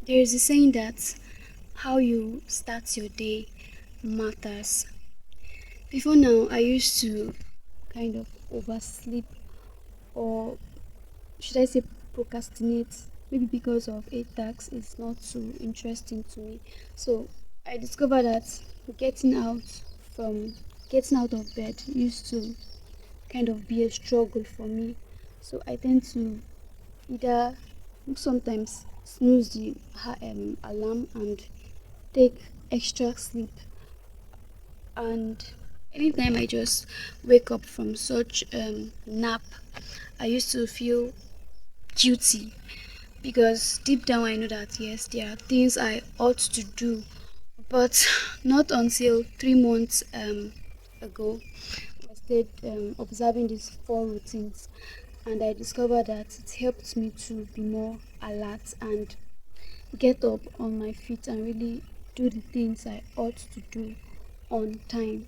There is a saying that how you start your day matters. Before now, I used to kind of oversleep, or should I say procrastinate, maybe because of a task is not too interesting to me. So I discovered that getting out from getting out of bed used to kind of be a struggle for me. So I tend to either sometimes snooze the alarm and take extra sleep. And anytime I just wake up from such nap, I used to feel guilty because deep down I know that yes, there are things I ought to do, but not until 3 months ago I started observing these four routines, and I discovered that it helped me to be more alert and get up on my feet and really do the things I ought to do on time.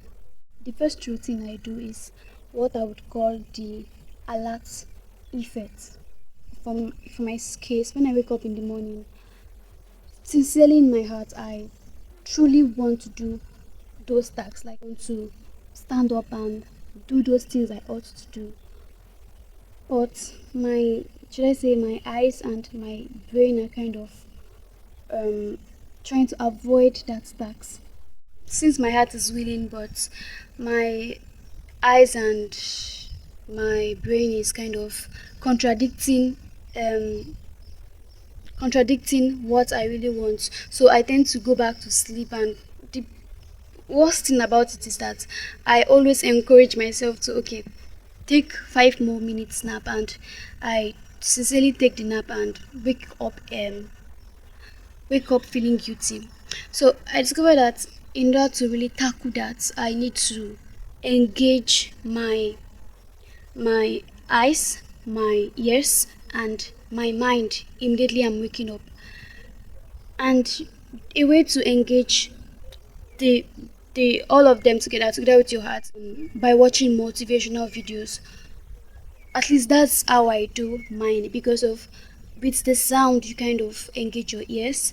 The first routine I do is what I would call the alert effect. For my case, when I wake up in the morning, sincerely in my heart, I truly want to do those tasks. Like I want to stand up and do those things I ought to do. But should I say, my eyes and my brain are kind of um, trying to avoid that task. Since my heart is willing, but my eyes and my brain is kind of contradicting um contradicting what I really want. So I tend to go back to sleep, and the worst thing about it is that I always encourage myself to okay, take 5 more minutes nap, and I sincerely take the nap and wake up feeling guilty. So I discovered that in order to really tackle that, I need to engage my eyes, my ears, and my mind immediately I'm waking up. And a way to engage the the all of them together with your heart, by watching motivational videos. At least that's how I do mine, because of with the sound you kind of engage your ears,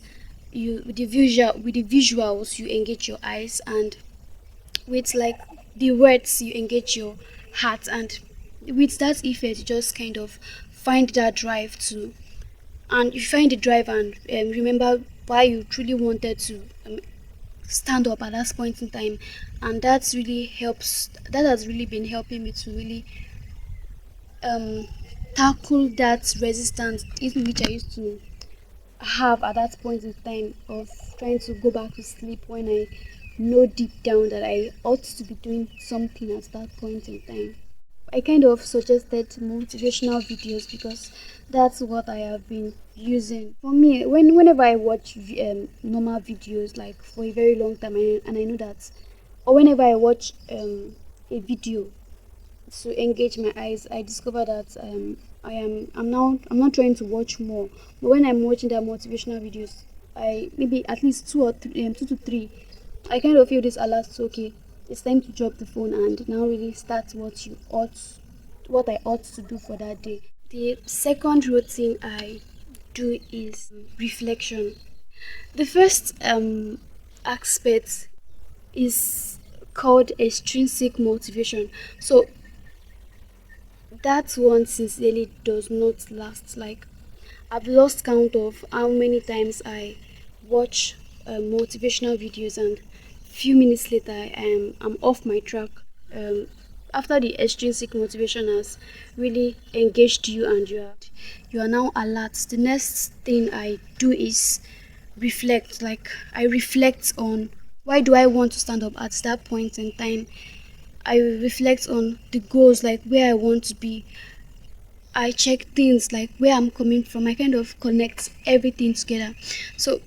you with the visuals you engage your eyes, and with like the words you engage your heart, and with that effect you just kind of find that drive to, and you find the drive and remember why you truly wanted to stand up at that point in time. And that has really been helping me to really um tackle that resistance in which I used to have at that point in time of trying to go back to sleep when I know deep down that I ought to be doing something at that point in time. I kind of suggested motivational videos because that's what I have been using. For me, whenever I watch normal videos like for a very long time, and I know that, or whenever I watch a video to engage my eyes, I discover that I'm not trying to watch more. But when I'm watching the motivational videos, I maybe at least two to three, I kind of feel this alert. So, okay, it's time to drop the phone and now really start what I ought to do for that day. The second routine I do is reflection. The first aspect is called extrinsic motivation. So that one sincerely does not last. Like I've lost count of how many times I watch motivational videos, and few minutes later I'm off my track. Um, After the extrinsic motivation has really engaged you and you are now alert, the next thing I do is reflect. Like I reflect on why do I want to stand up at that point in time. I reflect on the goals, like where I want to be. I check things like where I'm coming from. I kind of connect everything together. So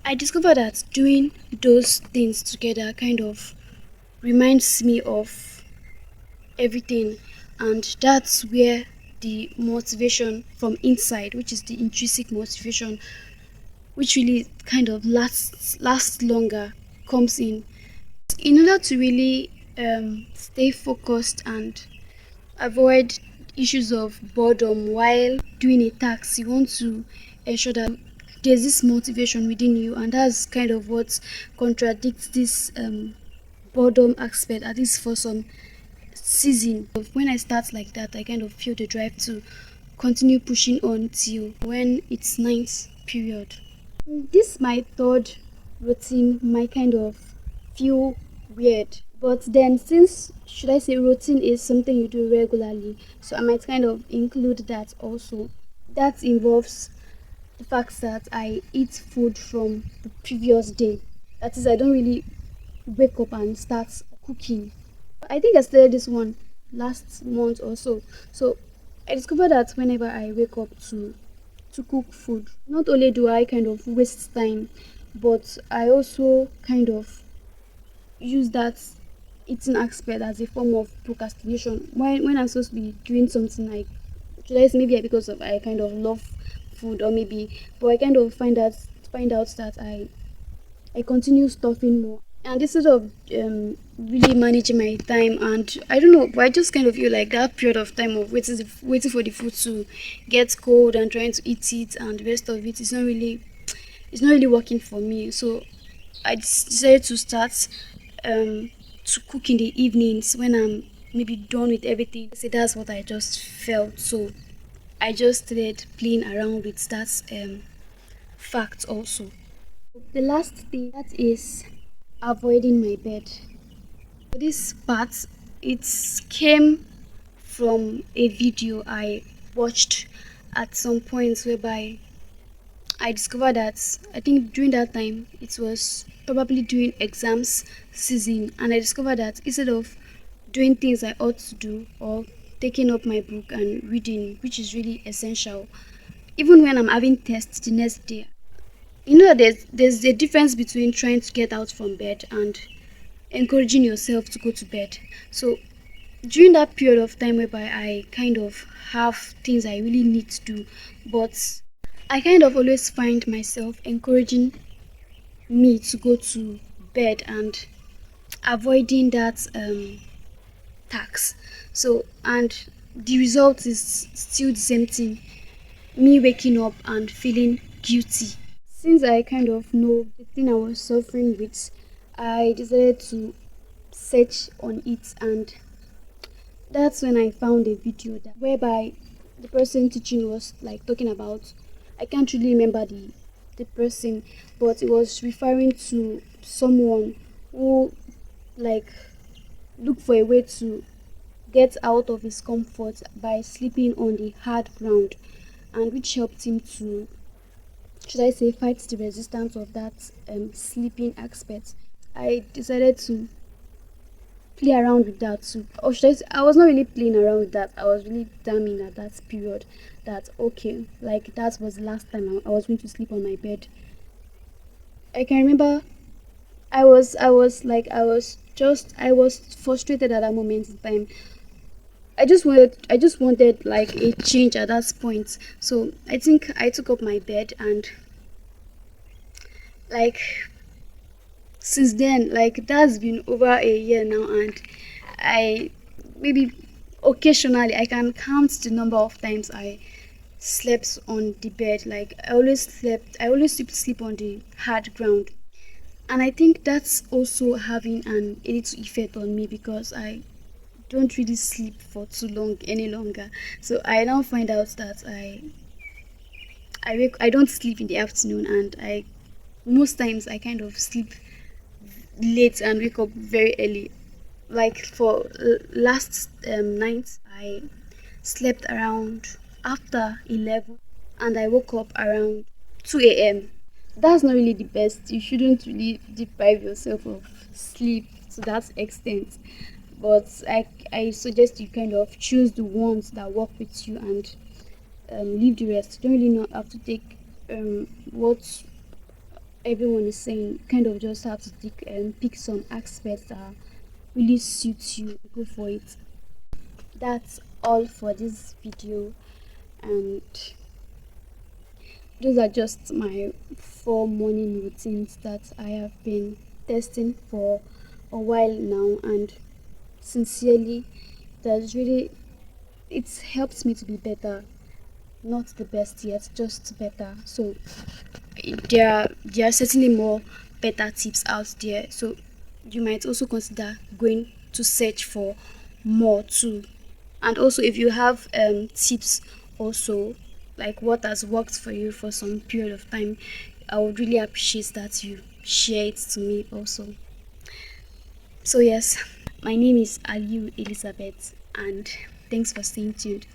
I discovered that doing those things together kind of reminds me of everything, and that's where the motivation from inside, which is the intrinsic motivation, which really kind of lasts longer, comes in. In order to really stay focused and avoid issues of boredom while doing a task, you want to ensure that there's this motivation within you, and that's kind of what contradicts this boredom aspect, at least for some season. When I start like that, I kind of feel the drive to continue pushing on till when it's ninth period. This my third routine might kind of feel weird, but then since should I say routine is something you do regularly, so I might kind of include that also. That involves the fact that I eat food from the previous day. That is, I don't really wake up and start cooking. I think I started this one last month or so. So I discovered that whenever I wake up to cook food, not only do I kind of waste time, but I also kind of use that eating aspect as a form of procrastination. When I'm supposed to be doing something like should I say maybe because of I kind of love food or maybe but I kind of find out that I continue stuffing more. And instead of really managing my time, and I don't know, but I just kind of feel like that period of time of waiting for the food to get cold and trying to eat it and the rest of it is not really working for me. So I decided to start to cook in the evenings when I'm maybe done with everything. So that's what I just felt. So I just started playing around with that fact also. The last thing that is avoiding my bed. This part it came from a video I watched at some point whereby I discovered that I think during that time it was probably during exams season, and I discovered that instead of doing things I ought to do or taking up my book and reading, which is really essential, even when I'm having tests the next day, there's a difference between trying to get out from bed and encouraging yourself to go to bed. So during that period of time whereby I kind of have things I really need to do, but I kind of always find myself encouraging me to go to bed and avoiding that tax. So, and the result is still the same thing, me waking up and feeling guilty. Since I kind of know the thing I was suffering with, I decided to search on it, and that's when I found a video that whereby the person teaching was like talking about I can't really remember the person, but it was referring to someone who like looked for a way to get out of his comfort by sleeping on the hard ground, and which helped him to should I say fight the resistance of that sleeping aspect. I decided to play around with that too. Or should I say, I was not really playing around with that. I was really damning at that period that okay, like that was the last time I was going to sleep on my bed. I can remember I was frustrated at that moment in time. I just wanted like a change at that point. So I think I took up my bed and like since then like that's been over a year now, and I maybe occasionally I can count the number of times I slept on the bed. Like I always used to sleep on the hard ground, and I think that's also having an a little effect on me because I don't really sleep for too long any longer. So I now find out that I don't sleep in the afternoon, and I most times I kind of sleep late and wake up very early. Like for last night, I slept around after 11 and I woke up around 2 a.m. That's not really the best. You shouldn't really deprive yourself of sleep to that extent. But I suggest you kind of choose the ones that work with you and leave the rest. You don't really not have to take what everyone is saying. Kind of just have to pick some aspects that really suits you. Go for it. That's all for this video, and those are just my 4 morning routines that I have been testing for a while now, and sincerely, that's really it helps me to be better. not the best yet, just better. So there are certainly more better tips out there. So you might also consider going to search for more too. And also, if you have tips also, like what has worked for you for some period of time, I would really appreciate that you share it to me also. So yes, my name is Aliu Elizabeth, and thanks for staying tuned.